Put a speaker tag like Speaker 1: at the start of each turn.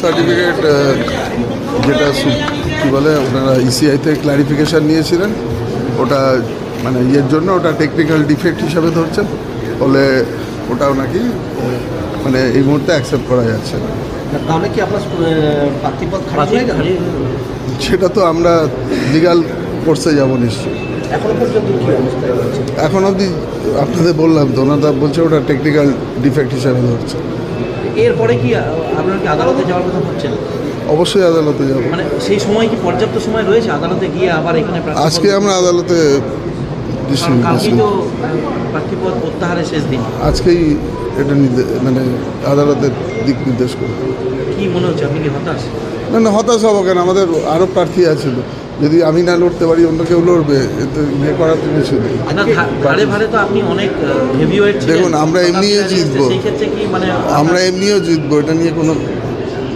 Speaker 1: Certificate যেটা কী বলে ওনারা ইসিআই থেকে ক্লারিফিকেশান নিয়েছিলেন, ওটা মানে ইয়ের জন্য ওটা টেকনিক্যাল ডিফেক্ট হিসাবে ধরছেন, ফলে ওটাও নাকি মানে এই মুহূর্তে অ্যাকসেপ্ট করা যাচ্ছে না।
Speaker 2: তাহলে কি আপনার প্রার্থীপদ খারাপ হয়ে গেল?
Speaker 1: সেটা তো আমরা লিগাল কোর্সে যাবো নিশ্চয়ই।
Speaker 2: এখনো পর্যন্ত কি অবস্থা রয়েছে?
Speaker 1: এখন অবধি আপনাদের বললাম তো, ওনারা বলছে ওটা টেকনিক্যাল ডিফেক্ট হিসাবে ধরছে।
Speaker 2: এরপরে কি আপনার কি আদালতে যাওয়ার কথা ভাবছেন?
Speaker 1: অবশ্যই আদালতে যাব।
Speaker 2: মানে সেই সময় কি পর্যাপ্ত সময় রয়েছে আদালতে গিয়ে আবার এখানে
Speaker 1: আজকে আমরা আদালতে
Speaker 2: কালকেই তো প্রার্থীপদ প্রত্যাহারের শেষ দিন।
Speaker 1: আজকেই এটা মানে আদালতের দিক নির্দেশ করে।
Speaker 2: কি মনে হচ্ছে, আপনি কি হতাশ?
Speaker 1: না, হতাশ হবো কেন? আমাদের আরও প্রার্থী আছে। যদি আমি না লড়তে পারি অন্য কেউ লড়বে, এতে ইয়ে করার তো কিছু নেই।
Speaker 2: ভারে ভারে তো আপনি অনেক হেভিওয়েট ছিলেন।
Speaker 1: দেখুন, আমরা এমনিও জিতবো,
Speaker 2: সেই ক্ষেত্রে কি মানে
Speaker 1: আমরা এমনিও জিতবো, এটা নিয়ে কোনো